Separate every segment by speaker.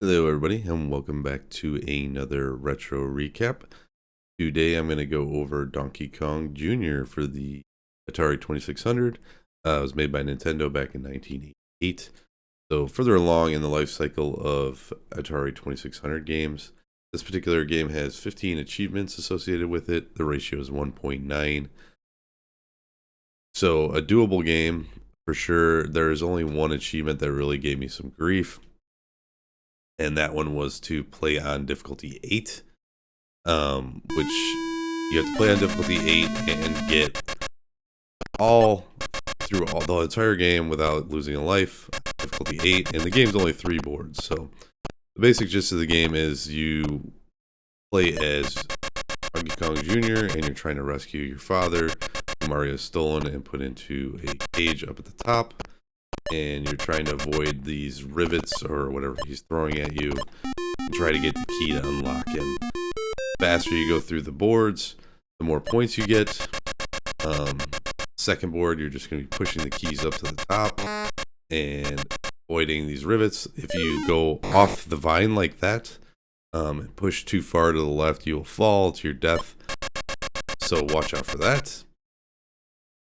Speaker 1: Hello, everybody, and welcome back to another retro recap. Today, I'm going to go over Donkey Kong Jr. for the Atari 2600. It was made by Nintendo back in 1988. So, further along in the life cycle of Atari 2600 games, this particular game has 15 achievements associated with it. The ratio is 1.9. So, a doable game for sure. There is only one achievement that really gave me some grief, and that one was to play on difficulty 8, which you have to play on difficulty 8 and get all through the entire game without losing a life. Difficulty 8, and the game's only 3 boards. So the basic gist of the game is you play as Donkey Kong Jr. and you're trying to rescue your father, who Mario has stolen and put into a cage up at the top. And you're trying to avoid these rivets or whatever he's throwing at you and try to get the key to unlock him. The faster you go through the boards, the more points you get. Second board, you're just going to be pushing the keys up to the top and avoiding these rivets. If you go off the vine like that and push too far to the left, you will fall to your death. So watch out for that.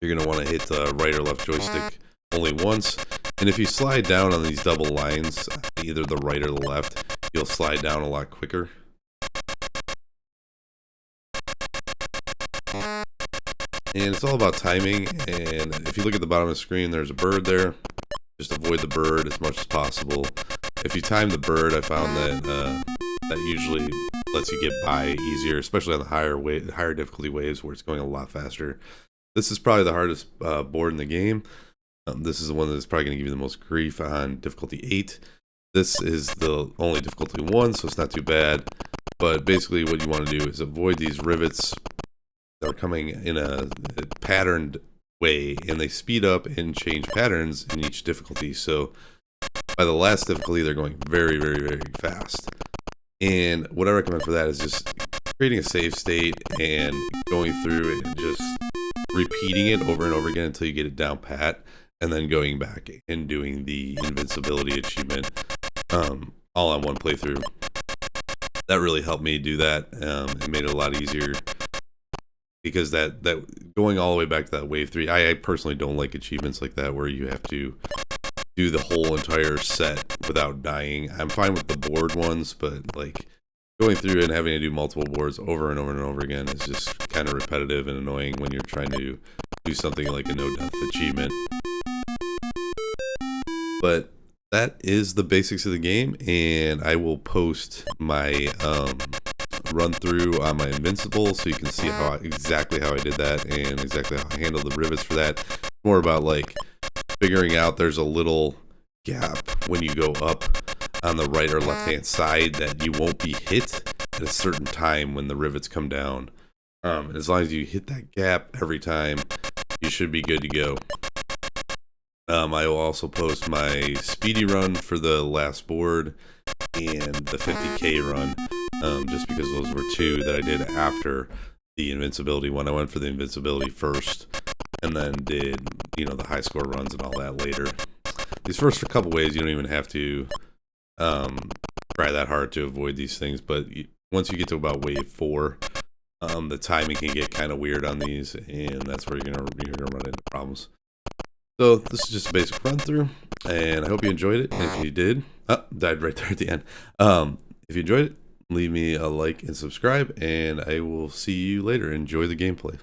Speaker 1: You're going to want to hit the right or left joystick only once, and if you slide down on these double lines, either the right or the left, you'll slide down a lot quicker. And it's all about timing, and if you look at the bottom of the screen, there's a bird there. Just avoid the bird as much as possible. If you time the bird, I found that that usually lets you get by easier, especially on the higher difficulty waves where it's going a lot faster. This is probably the hardest board in the game. This is the one that's probably going to give you the most grief on difficulty 8. This is the only difficulty 1, so it's not too bad. But basically what you want to do is avoid these rivets that are coming in a patterned way, and they speed up and change patterns in each difficulty. So by the last difficulty, they're going very, very, very fast. And what I recommend for that is just creating a save state and going through and just repeating it over and over again until you get it down pat. And then going back and doing the invincibility achievement all on one playthrough. That really helped me do that. It made it a lot easier because that going all the way back to that wave 3, I personally don't like achievements like that where you have to do the whole entire set without dying. I'm fine with the board ones, but like going through and having to do multiple boards over and over and over again is just kind of repetitive and annoying when you're trying to do something like a no-death achievement. But that is the basics of the game, and I will post my run through on my Invincible so you can see exactly how I did that and exactly how I handled the rivets for that. More about like figuring out there's a little gap when you go up on the right or left hand side that you won't be hit at a certain time when the rivets come down. As long as you hit that gap every time, you should be good to go. I will also post my speedy run for the last board and the 50k run, just because those were two that I did after the invincibility one. I went for the invincibility first and then did, the high score runs and all that later. These first couple ways, you don't even have to try that hard to avoid these things, but once you get to about wave 4, the timing can get kind of weird on these, and that's where you're gonna run into problems. So this is just a basic run through, and I hope you enjoyed it. And if you did, died right there at the end. If you enjoyed it, leave me a like and subscribe, and I will see you later. Enjoy the gameplay.